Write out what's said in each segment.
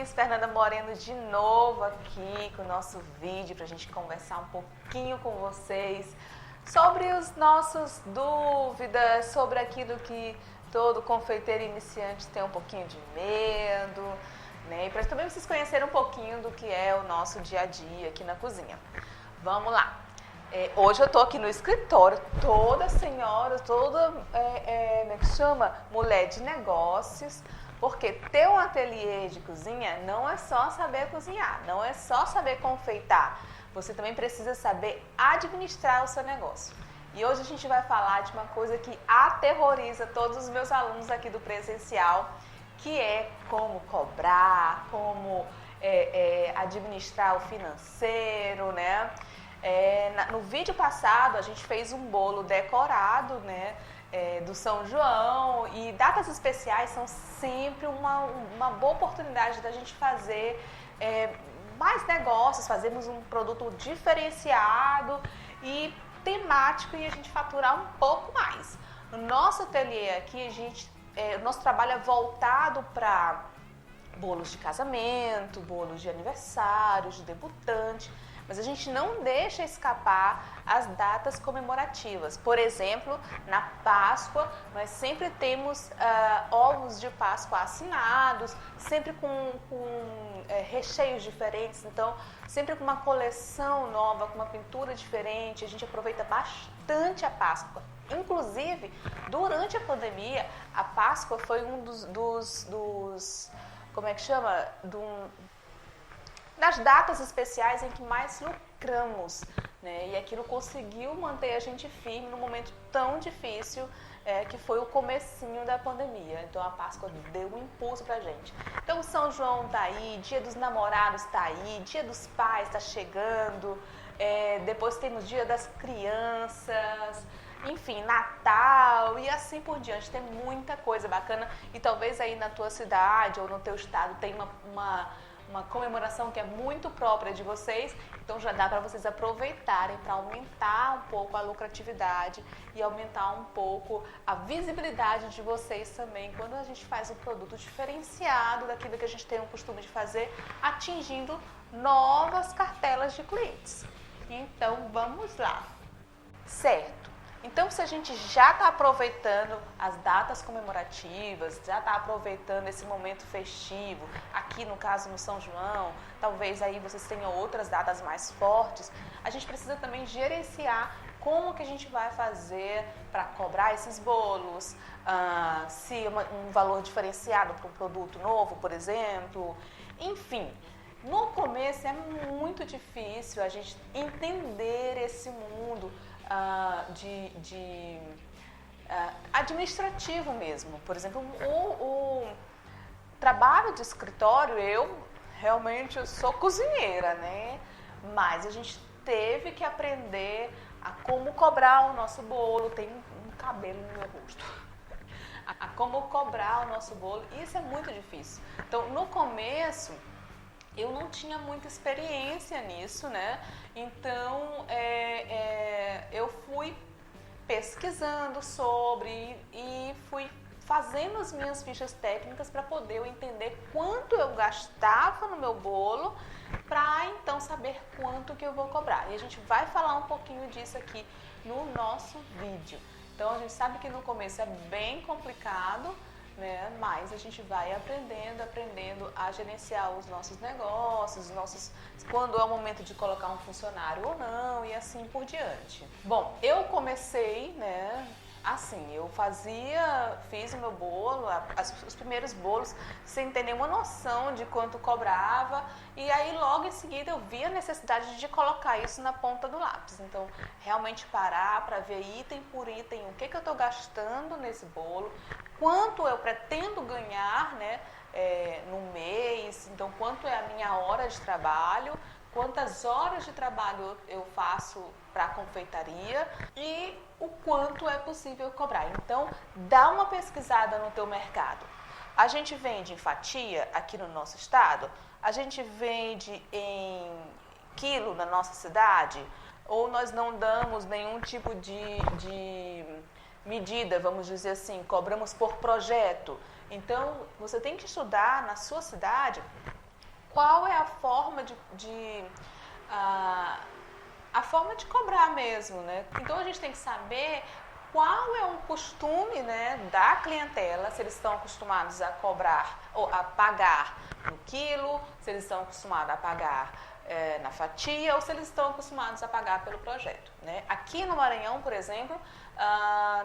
Cris, Fernanda Moreno de novo aqui com o nosso vídeo para a gente conversar um pouquinho com vocês sobre as nossas dúvidas, sobre aquilo que todo confeiteiro iniciante tem um pouquinho de medo, né? E para também vocês conhecerem um pouquinho do que é o nosso dia a dia aqui na cozinha. Vamos lá! Hoje eu estou aqui no escritório, toda senhora, toda, como é que chama? Mulher de negócios. Porque ter um ateliê de cozinha não é só saber cozinhar, não é só saber confeitar. Você também precisa saber administrar o seu negócio. E hoje a gente vai falar de uma coisa que aterroriza todos os meus alunos aqui do presencial, que é como cobrar, como administrar o financeiro, né? No vídeo passado a gente fez um bolo decorado, né? Do São João, e datas especiais são sempre uma boa oportunidade da gente fazer mais negócios, fazermos um produto diferenciado e temático e a gente faturar um pouco mais. No nosso ateliê aqui, o nosso trabalho é voltado para bolos de casamento, bolos de aniversário, de debutante, mas a gente não deixa escapar as datas comemorativas. Por exemplo, na Páscoa, nós sempre temos ovos de Páscoa assinados, sempre com recheios diferentes, então sempre com uma coleção nova, com uma pintura diferente. A gente aproveita bastante a Páscoa. Inclusive, durante a pandemia, a Páscoa foi um dos como é que chama? Das datas especiais em que mais lucramos, né? E aquilo conseguiu manter a gente firme num momento tão difícil que foi o comecinho da pandemia. Então a Páscoa deu um impulso pra gente. Então o São João tá aí, Dia dos Namorados tá aí, Dia dos Pais tá chegando, depois temos Dia das Crianças, enfim, Natal e assim por diante. Tem muita coisa bacana e talvez aí na tua cidade ou no teu estado tem uma comemoração que é muito própria de vocês, então já dá para vocês aproveitarem para aumentar um pouco a lucratividade e aumentar um pouco a visibilidade de vocês também, quando a gente faz um produto diferenciado daquilo que a gente tem o costume de fazer, atingindo novas cartelas de clientes. Então vamos lá, certo? Então, se a gente já está aproveitando as datas comemorativas, já está aproveitando esse momento festivo, aqui no caso no São João, talvez aí vocês tenham outras datas mais fortes, a gente precisa também gerenciar como que a gente vai fazer para cobrar esses bolos, se um valor diferenciado para um produto novo, por exemplo, enfim. No começo é muito difícil a gente entender esse mundo administrativo mesmo. Por exemplo, o trabalho de escritório, eu realmente sou cozinheira, né? Mas a gente teve que aprender a como cobrar o nosso bolo. Tem um cabelo no meu rosto. A como cobrar o nosso bolo. Isso é muito difícil. Então, no começo, eu não tinha muita experiência nisso, né? Então, eu fui pesquisando sobre e fui fazendo as minhas fichas técnicas para poder eu entender quanto eu gastava no meu bolo, para então saber quanto que eu vou cobrar. E a gente vai falar um pouquinho disso aqui no nosso vídeo. Então, a gente sabe que no começo é bem complicado, né? Mas a gente vai aprendendo a gerenciar os nossos negócios, quando é o momento de colocar um funcionário ou não, e assim por diante. Bom, eu comecei, né? Assim, eu fiz o meu bolo, os primeiros bolos, sem ter nenhuma noção de quanto cobrava, e aí logo em seguida eu vi a necessidade de colocar isso na ponta do lápis. Então, realmente parar para ver item por item o que eu estou gastando nesse bolo, quanto eu pretendo ganhar, né, no mês, então quanto é a minha hora de trabalho, quantas horas de trabalho eu faço para a confeitaria e o quanto é possível cobrar. Então, dá uma pesquisada no teu mercado. A gente vende em fatia aqui no nosso estado? A gente vende em quilo na nossa cidade? Ou nós não damos nenhum tipo de medida, vamos dizer assim, cobramos por projeto? Então, você tem que estudar na sua cidade qual é a forma a forma de cobrar mesmo, né? Então a gente tem que saber qual é o costume, né, da clientela, se eles estão acostumados a cobrar ou a pagar no quilo, se eles estão acostumados a pagar na fatia ou se eles estão acostumados a pagar pelo projeto, né? Aqui no Maranhão, por exemplo,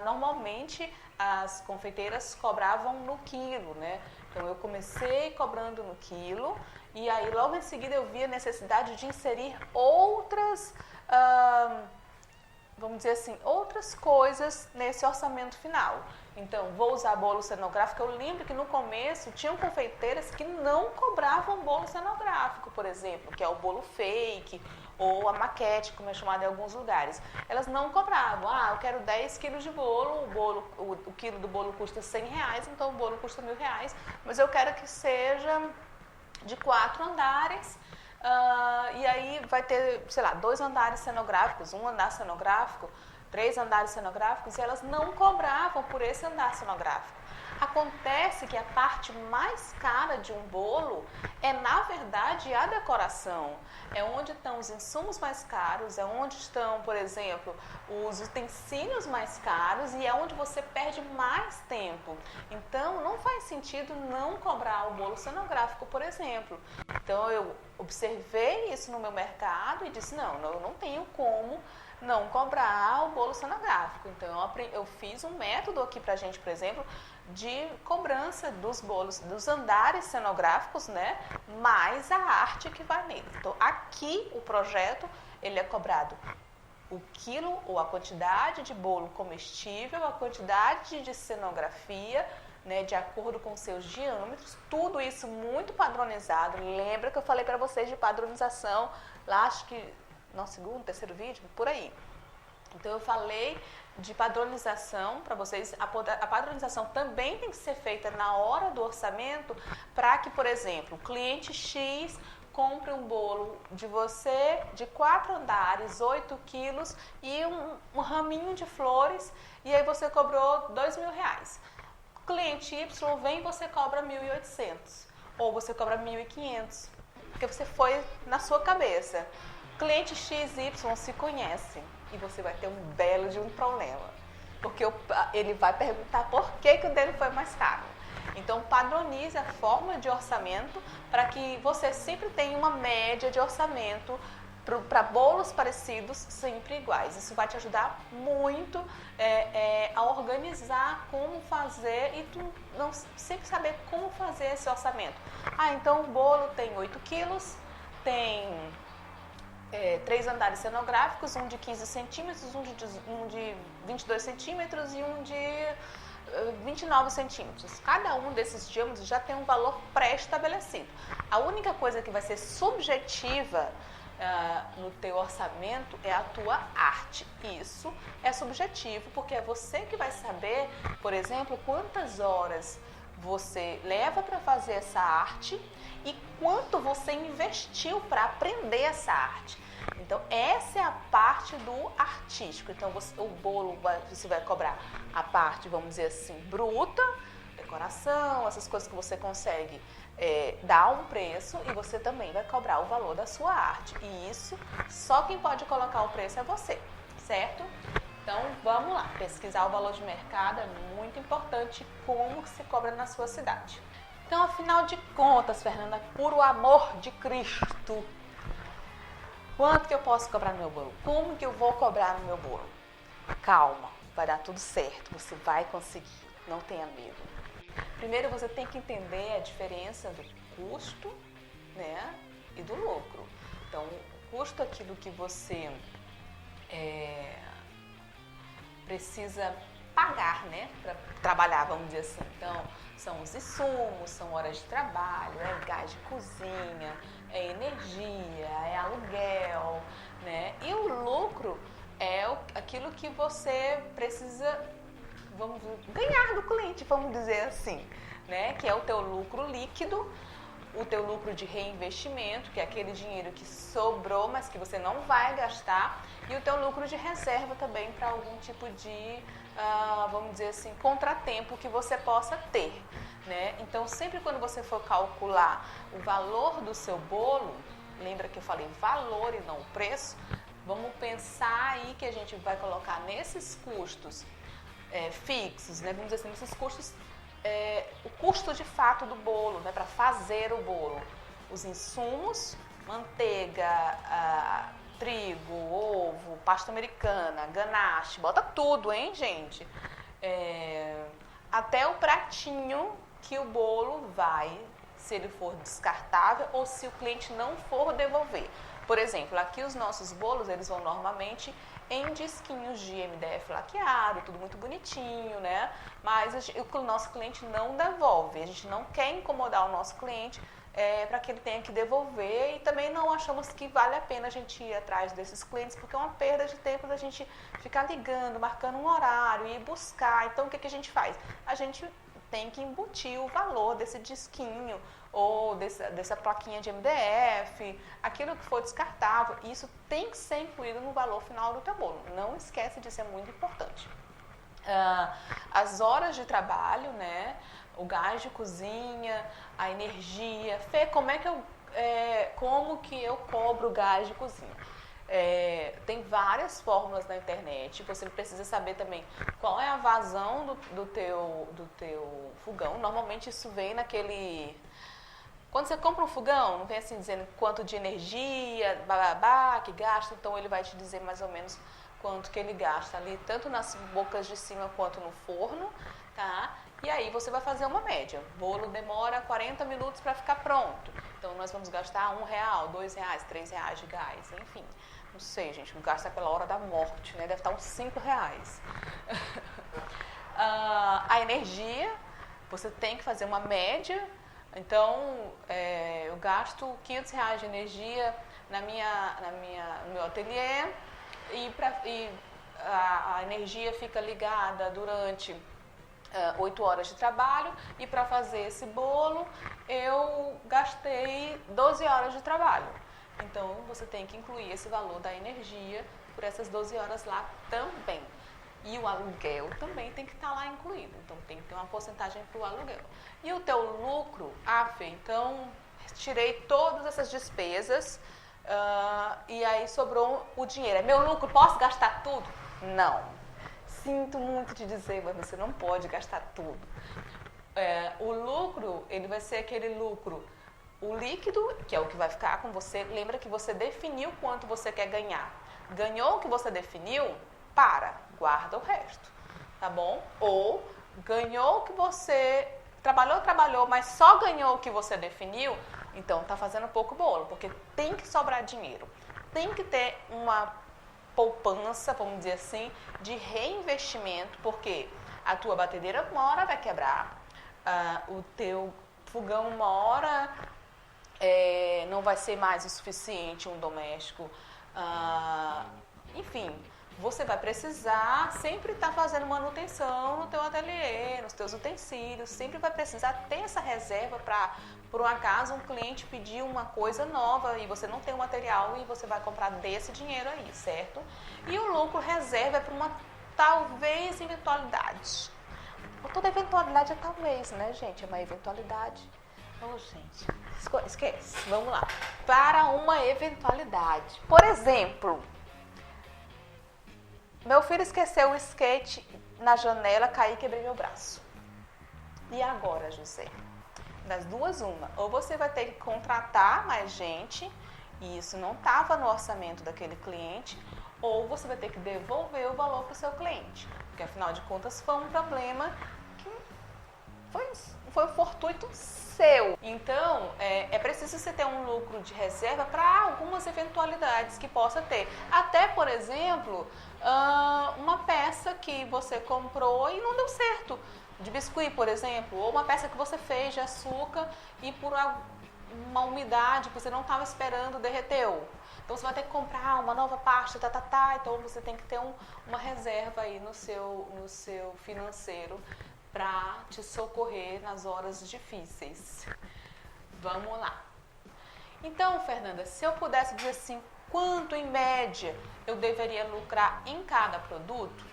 normalmente as confeiteiras cobravam no quilo, né? Então eu comecei cobrando no quilo e aí logo em seguida eu vi a necessidade de inserir outras vamos dizer assim, outras coisas nesse orçamento final. Então, vou usar bolo cenográfico. Eu lembro que no começo tinham confeiteiras que não cobravam bolo cenográfico, por exemplo, que é o bolo fake ou a maquete, como é chamado em alguns lugares. Elas não cobravam. Eu quero 10 quilos de bolo, o quilo do bolo custa R$100, então o bolo custa R$1.000, mas eu quero que seja de 4 andares. E aí vai ter, sei lá, 2 andares cenográficos, 1 andar cenográfico, 3 andares cenográficos, e elas não cobravam por esse andar cenográfico. Acontece que a parte mais cara de um bolo é, na verdade, a decoração. É onde estão os insumos mais caros, é onde estão, por exemplo, os utensílios mais caros e é onde você perde mais tempo. Então, não faz sentido não cobrar o bolo cenográfico, por exemplo. Então, eu observei isso no meu mercado e disse, não, eu não tenho como não cobrar o bolo cenográfico. Então, eu fiz um método aqui pra gente, por exemplo, de cobrança dos bolos, dos andares cenográficos, né, mais a arte que vai nele. Então, aqui o projeto, ele é cobrado o quilo ou a quantidade de bolo comestível, a quantidade de cenografia, né, de acordo com seus diâmetros, tudo isso muito padronizado. Lembra que eu falei para vocês de padronização, lá acho que no segundo, terceiro vídeo, por aí. Então, eu falei de padronização para vocês. A padronização também tem que ser feita na hora do orçamento para que, por exemplo, o cliente X compre um bolo de você de 4 andares, 8 quilos e um raminho de flores e aí você cobrou R$2.000. O cliente Y vem e você cobra 1.800 ou você cobra 1.500 porque você foi na sua cabeça. Cliente XY se conhece e você vai ter um belo de um problema, porque ele vai perguntar por que o dele foi mais caro. Então, padronize a forma de orçamento para que você sempre tenha uma média de orçamento para bolos parecidos, sempre iguais. Isso vai te ajudar muito a organizar como fazer e tu não sempre saber como fazer esse orçamento. Então o bolo tem 8 quilos, tem 3 andares cenográficos, um de 15 centímetros, um de 22 centímetros e um de 29 centímetros. Cada um desses diâmetros já tem um valor pré-estabelecido. A única coisa que vai ser subjetiva no teu orçamento é a tua arte. Isso é subjetivo porque é você que vai saber, por exemplo, quantas horas você leva para fazer essa arte e quanto você investiu para aprender essa arte. Então, essa é a parte do artístico. Então, o bolo, você vai cobrar a parte, vamos dizer assim, bruta, decoração, essas coisas que você consegue dar um preço e você também vai cobrar o valor da sua arte. E isso, só quem pode colocar o preço é você, certo? Então, vamos lá, pesquisar o valor de mercado é muito importante, como que se cobra na sua cidade. Então, afinal de contas, Fernanda, por o amor de Cristo, quanto que eu posso cobrar no meu bolo? Como que eu vou cobrar no meu bolo? Calma, vai dar tudo certo, você vai conseguir, não tenha medo. Primeiro, você tem que entender a diferença do custo, né, e do lucro. Então, o custo é aquilo que você precisa pagar, né, para trabalhar, vamos dizer assim. Então, são os insumos, são horas de trabalho, é gás de cozinha, é energia, é aluguel, né? E o lucro é aquilo que você precisa, ganhar do cliente, vamos dizer assim, né? Que é o teu lucro líquido, o teu lucro de reinvestimento, que é aquele dinheiro que sobrou, mas que você não vai gastar, e o teu lucro de reserva também para algum tipo de vamos dizer assim, contratempo que você possa ter, né? Então, sempre quando você for calcular o valor do seu bolo, lembra que eu falei valor e não preço, vamos pensar aí que a gente vai colocar nesses custos fixos, né? Vamos dizer assim, nesses custos, o custo de fato do bolo, né? Para fazer o bolo, os insumos, manteiga, trigo, ovo, pasta americana, ganache, bota tudo, hein, gente? Até o pratinho que o bolo vai, se ele for descartável ou se o cliente não for devolver. Por exemplo, aqui os nossos bolos, eles vão normalmente em disquinhos de MDF laqueado, tudo muito bonitinho, né? Mas o nosso cliente não devolve, a gente não quer incomodar o nosso cliente para que ele tenha que devolver, e também não achamos que vale a pena a gente ir atrás desses clientes, porque é uma perda de tempo da gente ficar ligando, marcando um horário, ir buscar. Então, o que a gente faz? A gente tem que embutir o valor desse disquinho ou dessa plaquinha de MDF, aquilo que for descartável, isso tem que ser incluído no valor final do teu bolo. Não esquece disso, é muito importante. As horas de trabalho, né? O gás de cozinha, a energia. Fê, como que eu cobro o gás de cozinha? Tem várias fórmulas na internet. Você precisa saber também qual é a vazão do teu fogão. Normalmente isso vem naquele... Quando você compra um fogão, não vem assim dizendo quanto de energia, bababá, que gasta. Então ele vai te dizer mais ou menos quanto que ele gasta ali, tanto nas bocas de cima quanto no forno, tá? E aí você vai fazer uma média. O bolo demora 40 minutos para ficar pronto. Então nós vamos gastar R$1, R$2, R$3 de gás, enfim. Não sei, gente, não gasta pela hora da morte, né? Deve estar uns R$5. A energia, você tem que fazer uma média. Então, eu gasto R$500 de energia no meu ateliê e a energia fica ligada durante 8 horas de trabalho, e para fazer esse bolo eu gastei 12 horas de trabalho. Então você tem que incluir esse valor da energia por essas 12 horas lá também. E o aluguel também tem que estar lá incluído. Então tem que ter uma porcentagem para o aluguel. E o teu lucro, Fê, então tirei todas essas despesas e aí sobrou o dinheiro. É meu lucro, posso gastar tudo? Não. Sinto muito te dizer, mas você não pode gastar tudo. O lucro, ele vai ser aquele lucro, o líquido, que é o que vai ficar com você. Lembra que você definiu quanto você quer ganhar. Ganhou o que você definiu? Guarda o resto, tá bom? Ou ganhou o que você... Trabalhou, mas só ganhou o que você definiu, então tá fazendo pouco bolo, porque tem que sobrar dinheiro. Tem que ter uma poupança, vamos dizer assim, de reinvestimento, porque a tua batedeira uma hora vai quebrar, o teu fogão uma hora não vai ser mais o suficiente, um doméstico, enfim, você vai precisar sempre estar fazendo manutenção no teu ateliê, nos teus utensílios, sempre vai precisar ter essa reserva para, por um acaso, um cliente pedir uma coisa nova e você não tem o material e você vai comprar desse dinheiro aí, certo? E o lucro reserva é para uma talvez eventualidade. Toda eventualidade é talvez, né, gente? É uma eventualidade. Oh, gente, esquece. Vamos lá. Para uma eventualidade. Por exemplo... Meu filho esqueceu o skate na janela, caí e quebrei meu braço. E agora, José? Das duas, uma. Ou você vai ter que contratar mais gente, e isso não estava no orçamento daquele cliente, ou você vai ter que devolver o valor para o seu cliente. Porque, afinal de contas, foi um problema que foi um fortuito seu. Então, é preciso você ter um lucro de reserva para algumas eventualidades que possa ter. Até, por exemplo... uma peça que você comprou e não deu certo, de biscuit, por exemplo, ou uma peça que você fez de açúcar e por uma umidade que você não estava esperando derreteu. Então você vai ter que comprar uma nova pasta, então você tem que ter uma reserva aí no seu financeiro para te socorrer nas horas difíceis. Vamos lá. Então, Fernanda, se eu pudesse dizer assim, quanto em média eu deveria lucrar em cada produto?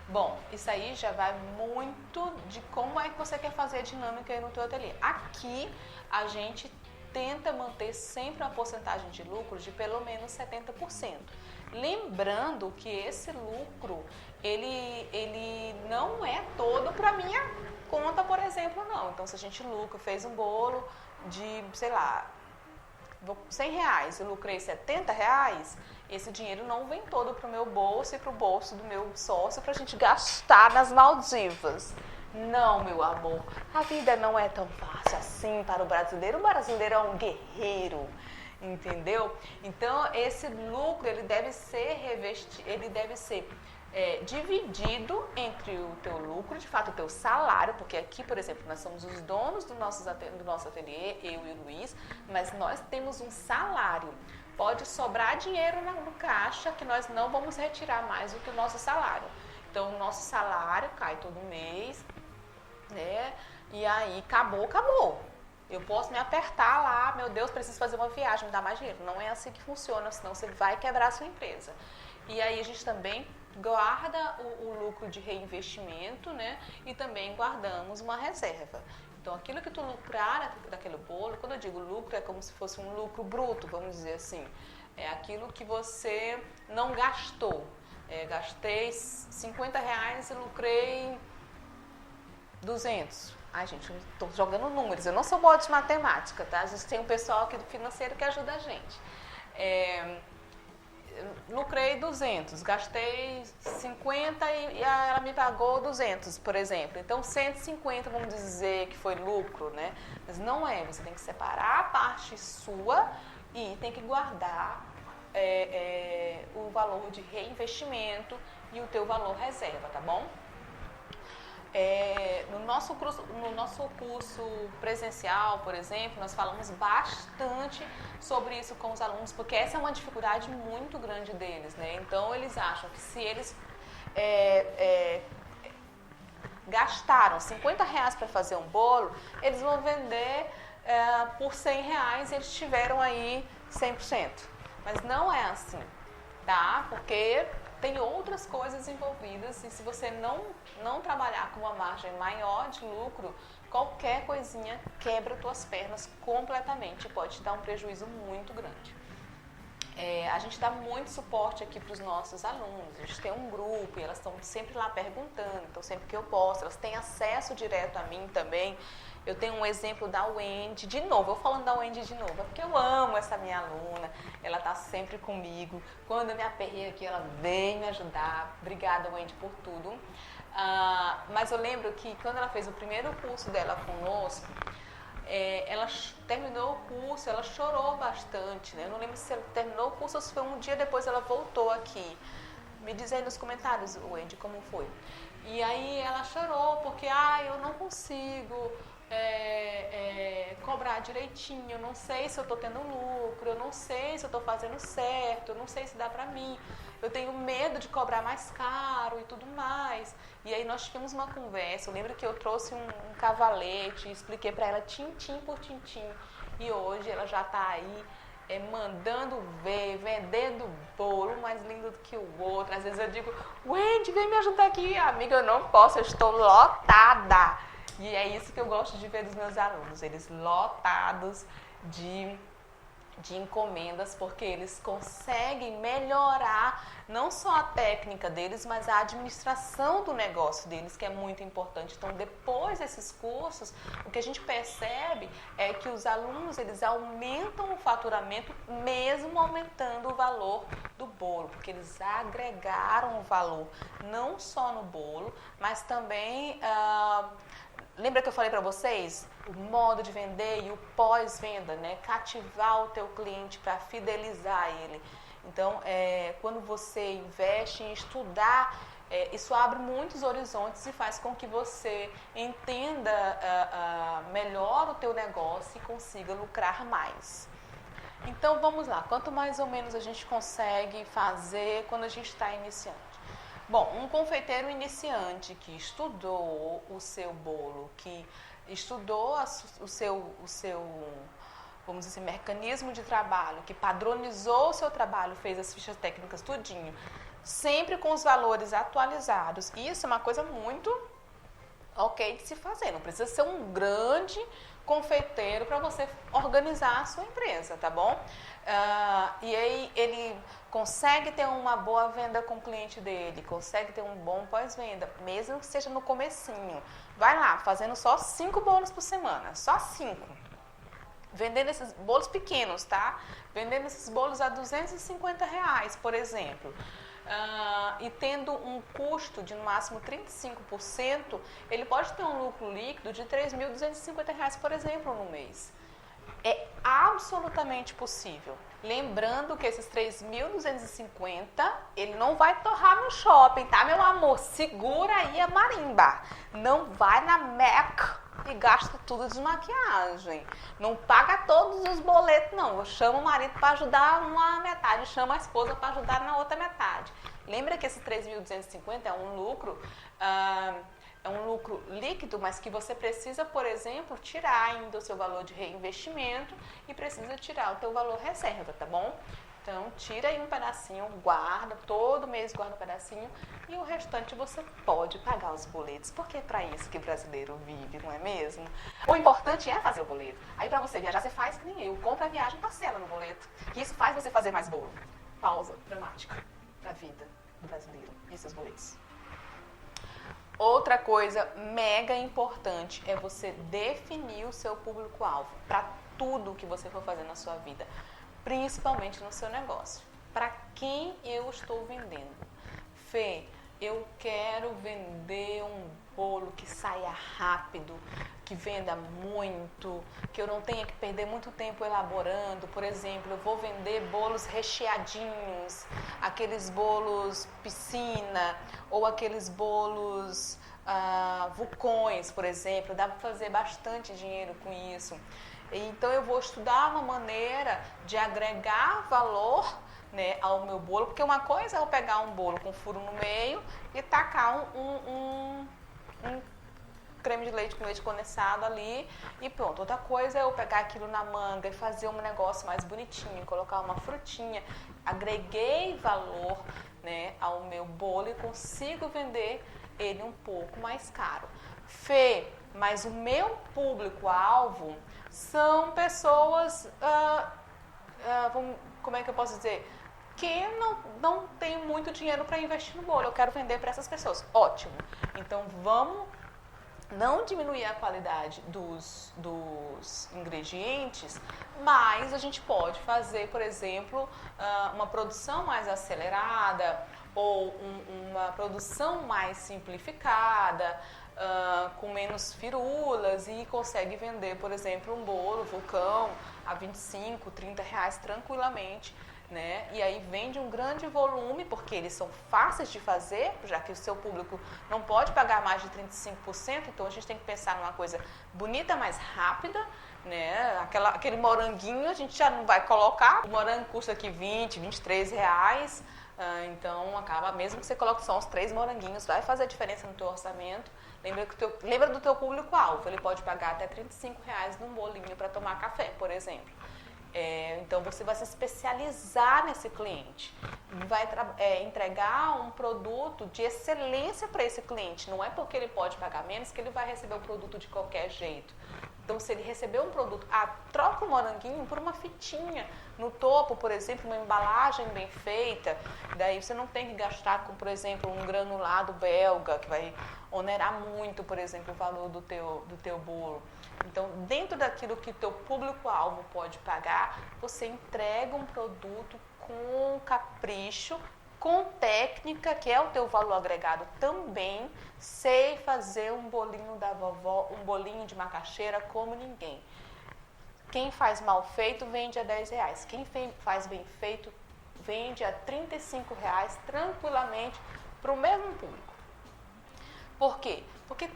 Bom, isso aí já vai muito de como é que você quer fazer a dinâmica aí no teu ateliê. Aqui, a gente tenta manter sempre uma porcentagem de lucro de pelo menos 70%. Lembrando que esse lucro, ele não é todo para minha conta, por exemplo, não. Então, se a gente fez um bolo de, sei lá, R$100, eu lucrei R$70, esse dinheiro não vem todo para o meu bolso e para o bolso do meu sócio para a gente gastar nas Maldivas. Não, meu amor, a vida não é tão fácil assim para o brasileiro. O brasileiro é um guerreiro, entendeu? Então, esse lucro, ele deve ser dividido entre o teu lucro, de fato, o teu salário, porque aqui, por exemplo, nós somos os donos do nosso ateliê, eu e o Luiz, mas nós temos um salário. Pode sobrar dinheiro no caixa que nós não vamos retirar mais do que o nosso salário. Então, o nosso salário cai todo mês, né? E aí, acabou. Eu posso me apertar lá, meu Deus, preciso fazer uma viagem, me dá mais dinheiro. Não é assim que funciona, senão você vai quebrar a sua empresa. E aí, a gente também guarda o lucro de reinvestimento, né? E também guardamos uma reserva. Então, aquilo que tu lucrar daquele bolo, quando eu digo lucro, é como se fosse um lucro bruto, vamos dizer assim. É aquilo que você não gastou. Gastei R$50 e lucrei 200. Ai, gente, eu estou jogando números. Eu não sou boa de matemática, tá? A gente tem um pessoal aqui do financeiro que ajuda a gente. Lucrei 200, gastei 50 e ela me pagou 200, por exemplo. Então, 150, vamos dizer que foi lucro, né? Mas não é, você tem que separar a parte sua e tem que guardar o valor de reinvestimento e o teu valor reserva, tá bom? No nosso curso presencial, por exemplo, nós falamos bastante sobre isso com os alunos, porque essa é uma dificuldade muito grande deles, né? Então, eles acham que se eles gastaram R$50 para fazer um bolo, eles vão vender por R$100 e eles tiveram aí 100%. Mas não é assim, tá? Porque tem outras coisas envolvidas e se você não trabalhar com uma margem maior de lucro, qualquer coisinha quebra tuas pernas completamente e pode te dar um prejuízo muito grande. A gente dá muito suporte aqui para os nossos alunos, a gente tem um grupo e elas estão sempre lá perguntando, então sempre que eu posto, elas têm acesso direto a mim também. Eu tenho um exemplo da Wendy, de novo, eu falando da Wendy de novo, é porque eu amo essa minha aluna, ela está sempre comigo, quando eu me aperrei aqui, ela vem me ajudar, obrigada Wendy por tudo. Mas eu lembro que quando ela fez o primeiro curso dela conosco, ela terminou o curso, ela chorou bastante, né? Eu não lembro se ela terminou o curso ou se foi um dia depois ela voltou aqui. Me diz aí nos comentários, Wendy, como foi. E aí ela chorou porque, eu não consigo cobrar direitinho, eu não sei se eu estou tendo lucro, eu não sei se eu estou fazendo certo, eu não sei se dá pra mim, eu tenho medo de cobrar mais caro e tudo mais. E aí nós tivemos uma conversa, eu lembro que eu trouxe um cavalete, expliquei pra ela tintim por tintim, e hoje ela já tá aí mandando ver, vendendo bolo, um mais lindo do que o outro. Às vezes eu digo, Wendy, vem me ajudar aqui. Amiga, eu não posso, eu estou lotada. E é isso que eu gosto de ver dos meus alunos, eles lotados de encomendas, porque eles conseguem melhorar não só a técnica deles, mas a administração do negócio deles, que é muito importante. Então, depois desses cursos, o que a gente percebe é que os alunos, eles aumentam o faturamento, mesmo aumentando o valor do bolo, porque eles agregaram o valor, não só no bolo, mas também... Lembra que eu falei para vocês? O modo de vender e o pós-venda, né? Cativar o teu cliente para fidelizar ele. Então, quando você investe em estudar, isso abre muitos horizontes e faz com que você entenda melhor o teu negócio e consiga lucrar mais. Então, vamos lá. Quanto mais ou menos a gente consegue fazer quando a gente está iniciante? Bom, um confeiteiro iniciante que estudou o seu bolo, que estudou o seu, vamos dizer, mecanismo de trabalho, que padronizou o seu trabalho, fez as fichas técnicas tudinho, sempre com os valores atualizados. Isso é uma coisa muito ok de se fazer. Não precisa ser um grande confeiteiro para você organizar a sua empresa, tá bom? E aí ele consegue ter uma boa venda com o cliente dele, consegue ter um bom pós-venda, mesmo que seja no comecinho. Vai lá, fazendo só 5 bolos por semana, só 5. Vendendo esses bolos pequenos, tá? Vendendo esses bolos a R$250, por exemplo. E tendo um custo de no máximo 35%, ele pode ter um lucro líquido de R$3.250, por exemplo, no mês. É absolutamente possível. Lembrando que esses 3.250, ele não vai torrar no shopping, tá, meu amor? Segura aí a marimba. Não vai na Mac e gasta tudo de maquiagem. Não paga todos os boletos, não. Eu chamo o marido para ajudar uma metade, chamo a esposa para ajudar na outra metade. Lembra que esse 3.250 é um lucro... É um lucro líquido, mas que você precisa, por exemplo, tirar ainda o seu valor de reinvestimento e precisa tirar o teu valor reserva, tá bom? Então, tira aí um pedacinho, guarda, todo mês guarda um pedacinho e o restante você pode pagar os boletos, porque é para isso que o brasileiro vive, não é mesmo? O importante é fazer o boleto. Aí para você viajar, você faz que nem eu, compra a viagem, parcela no boleto, que isso faz você fazer mais bolo. Pausa dramática para a vida do brasileiro e seus boletos. Outra coisa mega importante é você definir o seu público-alvo para tudo que você for fazer na sua vida, principalmente no seu negócio. Para quem eu estou vendendo? Fê, eu quero vender um bolo que saia rápido, que venda muito, que eu não tenha que perder muito tempo elaborando. Por exemplo, eu vou vender bolos recheadinhos, aqueles bolos piscina ou aqueles bolos vulcões, por exemplo. Dá para fazer bastante dinheiro com isso. Então eu vou estudar uma maneira de agregar valor, né, ao meu bolo, porque uma coisa é eu pegar um bolo com furo no meio e tacar um creme de leite com leite condensado ali e pronto. Outra coisa é eu pegar aquilo na manga e fazer um negócio mais bonitinho, colocar uma frutinha. Agreguei valor, né, ao meu bolo e consigo vender ele um pouco mais caro. Fê, mas o meu público-alvo são pessoas, como é que eu posso dizer? Que não tem muito dinheiro para investir no bolo. Eu quero vender para essas pessoas. Ótimo. Então vamos não diminuir a qualidade dos ingredientes, mas a gente pode fazer, por exemplo, uma produção mais acelerada ou uma produção mais simplificada, com menos firulas e consegue vender, por exemplo, um bolo vulcão a R$25, R$30 tranquilamente. Né? E aí vende um grande volume, porque eles são fáceis de fazer, já que o seu público não pode pagar mais de 35%, então a gente tem que pensar numa coisa bonita, mais rápida, né? Aquele moranguinho a gente já não vai colocar, o morango custa aqui R$20, R$23, então acaba, mesmo que você coloque só uns 3 moranguinhos, vai fazer diferença no teu orçamento. Lembra do teu público-alvo, ele pode pagar até R$35 num bolinho para tomar café, por exemplo. Então você vai se especializar nesse cliente, vai entregar um produto de excelência para esse cliente. Não é porque ele pode pagar menos que ele vai receber o produto de qualquer jeito. Então, se ele receber um produto, troca o moranguinho por uma fitinha no topo, por exemplo, uma embalagem bem feita. Daí você não tem que gastar com, por exemplo, um granulado belga, que vai onerar muito, por exemplo, o valor do teu bolo. Então, dentro daquilo que o teu público-alvo pode pagar, você entrega um produto com capricho, com técnica, que é o teu valor agregado também. Sei fazer um bolinho da vovó, um bolinho de macaxeira como ninguém. Quem faz mal feito vende a R$10. Quem faz bem feito vende a R$35 tranquilamente para o mesmo público. Por quê? Porque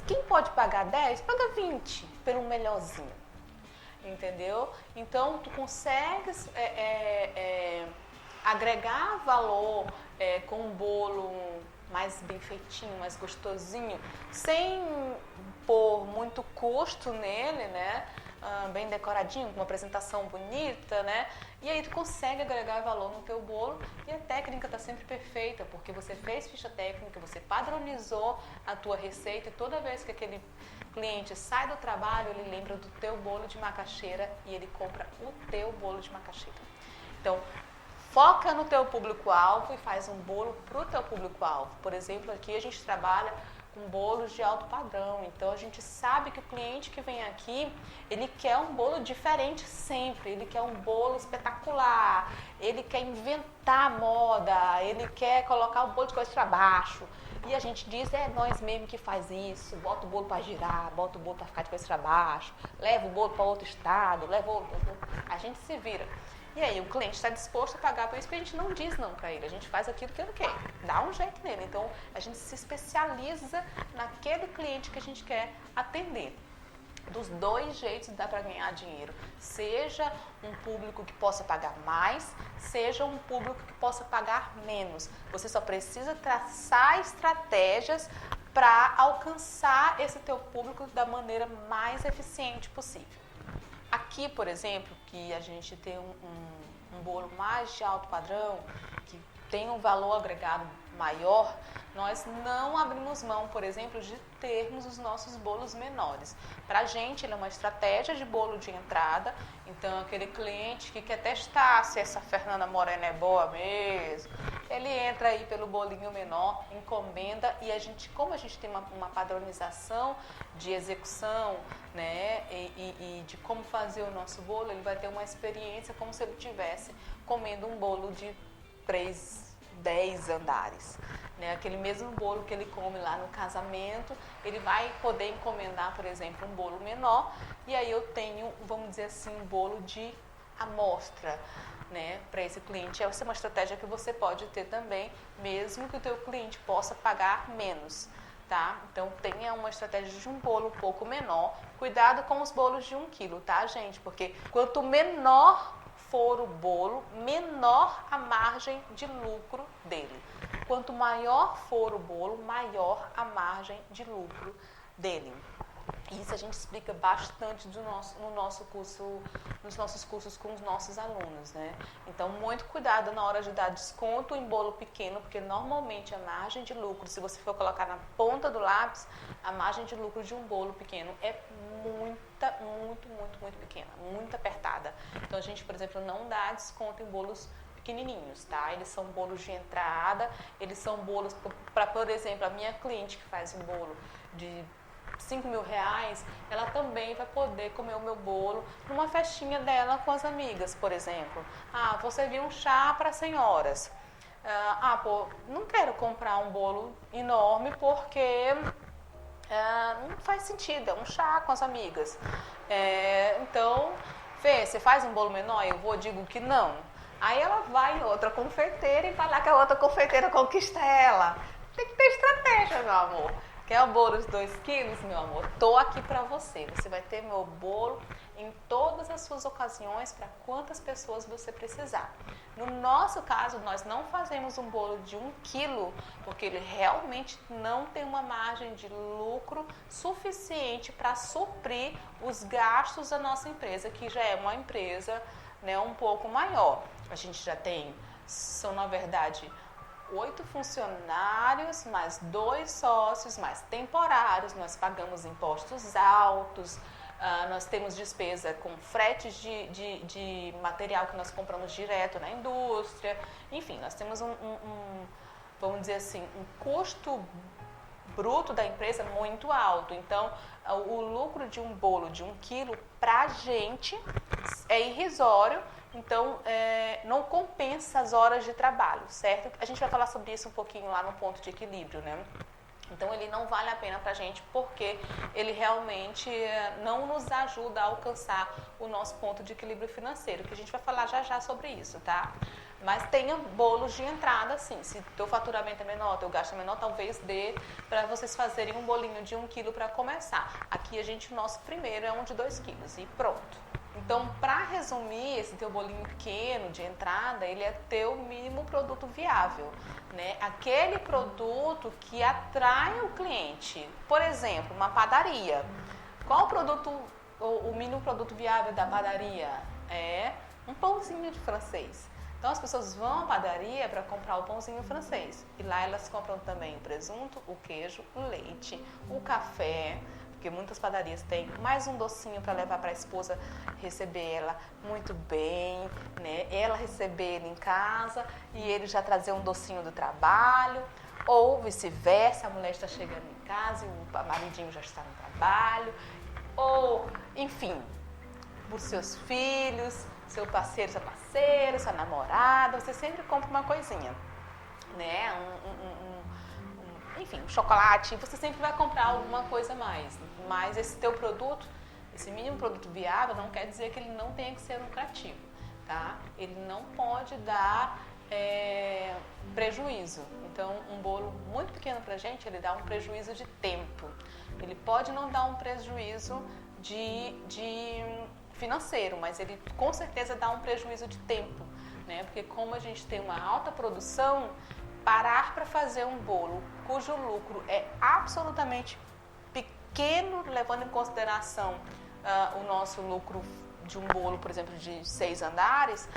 quem pode pagar 10, paga 20 pelo melhorzinho. Entendeu? Então, tu consegues agregar valor com um bolo mais bem feitinho, mais gostosinho, sem pôr muito custo nele, né? bem decoradinho, com uma apresentação bonita, né? E aí tu consegue agregar valor no teu bolo e a técnica está sempre perfeita, porque você fez ficha técnica, você padronizou a tua receita e toda vez que aquele cliente sai do trabalho, ele lembra do teu bolo de macaxeira e ele compra o teu bolo de macaxeira. Então, foca no teu público-alvo e faz um bolo para o teu público-alvo. Por exemplo, aqui a gente trabalha com bolos de alto padrão, então a gente sabe que o cliente que vem aqui, ele quer um bolo diferente sempre, ele quer um bolo espetacular, ele quer inventar moda, ele quer colocar o bolo de coisa para baixo. E a gente diz, é nós mesmo que faz isso, bota o bolo para girar, bota o bolo para ficar de coisa para baixo, leva o bolo para outro estado, a gente se vira. E aí o cliente está disposto a pagar por isso, porque a gente não diz não para ele, a gente faz aquilo que ele quer, dá um jeito nele. Então a gente se especializa naquele cliente que a gente quer atender. Dos dois jeitos dá para ganhar dinheiro, seja um público que possa pagar mais, seja um público que possa pagar menos. Você só precisa traçar estratégias para alcançar esse teu público da maneira mais eficiente possível. Aqui, por exemplo, que a gente tem um bolo mais de alto padrão, que tem um valor agregado maior, nós não abrimos mão, por exemplo, de termos os nossos bolos menores. Para a gente, ele é uma estratégia de bolo de entrada, então aquele cliente que quer testar se essa Fernanda Morena é boa mesmo, ele entra aí pelo bolinho menor, encomenda, e a gente, como a gente tem uma padronização de execução, né, e de como fazer o nosso bolo, ele vai ter uma experiência como se ele estivesse comendo um bolo de 10 andares, né? Aquele mesmo bolo que ele come lá no casamento, ele vai poder encomendar, por exemplo, um bolo menor, e aí eu tenho, vamos dizer assim, um bolo de amostra, né, para esse cliente. Essa é uma estratégia que você pode ter também, mesmo que o teu cliente possa pagar menos, tá? Então tenha uma estratégia de um bolo um pouco menor. Cuidado com os bolos de 1 quilo, tá, gente? Porque quanto menor for o bolo, menor a margem de lucro dele. Quanto maior for o bolo, maior a margem de lucro dele. Isso a gente explica bastante no nosso curso, nos nossos cursos com os nossos alunos, né? Então, muito cuidado na hora de dar desconto em bolo pequeno, porque normalmente a margem de lucro, se você for colocar na ponta do lápis, a margem de lucro de um bolo pequeno é muito pequena, muito apertada. Então, a gente, por exemplo, não dá desconto em bolos pequenininhos, tá? Eles são bolos de entrada, eles são bolos para, por exemplo, a minha cliente que faz um bolo de 5 mil reais, ela também vai poder comer o meu bolo numa festinha dela com as amigas, por exemplo. Ah, vou servir um chá para senhoras. Não quero comprar um bolo enorme porque não faz sentido, é um chá com as amigas. Então, Fê, você faz um bolo menor? Eu digo que não. Aí ela vai em outra confeiteira e falar que a outra confeiteira conquista ela. Tem que ter estratégia, meu amor. Quer o bolo de 2 quilos, meu amor? Tô aqui para você. Você vai ter meu bolo em todas as suas ocasiões, para quantas pessoas você precisar. No nosso caso, nós não fazemos um bolo de 1 quilo, porque ele realmente não tem uma margem de lucro suficiente para suprir os gastos da nossa empresa, que já é uma empresa, né, um pouco maior. A gente já tem, são na verdade 8 funcionários, mais 2 sócios, mais temporários, nós pagamos impostos altos, nós temos despesa com fretes de material que nós compramos direto na indústria, enfim, nós temos vamos dizer assim, um custo bruto da empresa muito alto. Então, o lucro de um bolo de 1 quilo, para a gente, é irrisório. Então, não compensa as horas de trabalho, certo? A gente vai falar sobre isso um pouquinho lá no ponto de equilíbrio, né? Então, ele não vale a pena para a gente porque ele realmente não nos ajuda a alcançar o nosso ponto de equilíbrio financeiro, que a gente vai falar já já sobre isso, tá? Mas tenha bolos de entrada, sim. Se teu faturamento é menor, teu gasto é menor, talvez dê para vocês fazerem um bolinho de 1 quilo para começar. Aqui, o nosso primeiro é um de 2 quilos e pronto. Então, para resumir, esse teu bolinho pequeno de entrada, ele é teu mínimo produto viável, né? Aquele produto que atrai o cliente. Por exemplo, uma padaria. Qual o produto o mínimo produto viável da padaria? É um pãozinho de francês. Então as pessoas vão à padaria para comprar o pãozinho francês. E lá elas compram também o presunto, o queijo, o leite, o café, porque muitas padarias têm mais um docinho para levar para a esposa receber ela muito bem, né? Ela receber ele em casa e ele já trazer um docinho do trabalho, ou vice-versa, a mulher está chegando em casa e o maridinho já está no trabalho, ou, enfim, os seus filhos, seu parceiro, sua parceira, sua namorada, você sempre compra uma coisinha, né? Enfim, um chocolate, você sempre vai comprar alguma coisa a mais. Mas esse teu produto, esse mínimo produto viável, não quer dizer que ele não tenha que ser lucrativo, tá? Ele não pode dar prejuízo. Então, um bolo muito pequeno pra gente, ele dá um prejuízo de tempo. Ele pode não dar um prejuízo de financeiro, mas ele com certeza dá um prejuízo de tempo, né? Porque como a gente tem uma alta produção, parar para fazer um bolo cujo lucro é absolutamente pequeno, levando em consideração o nosso lucro de um bolo, por exemplo, de 6 andares,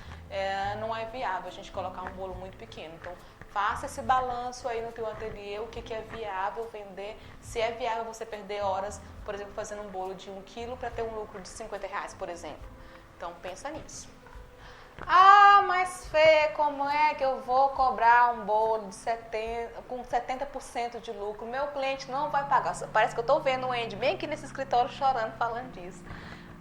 não é viável a gente colocar um bolo muito pequeno. Então, faça esse balanço aí no teu ateliê, o que é viável vender, se é viável você perder horas, por exemplo, fazendo um bolo de 1 quilo para ter um lucro de R$50, por exemplo. Então, pensa nisso. Ah, mas Fê, como é que eu vou cobrar um bolo com 70% de lucro? Meu cliente não vai pagar. Parece que eu estou vendo o Andy bem aqui nesse escritório chorando, falando disso.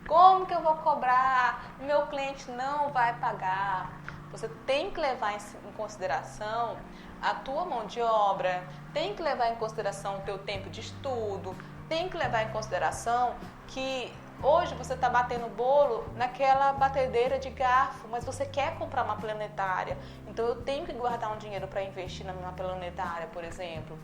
Como que eu vou cobrar? Meu cliente não vai pagar. Você tem que levar em consideração a tua mão de obra, tem que levar em consideração o teu tempo de estudo, tem que levar em consideração que hoje você está batendo bolo naquela batedeira de garfo, mas você quer comprar uma planetária. Então eu tenho que guardar um dinheiro para investir na minha planetária, por exemplo.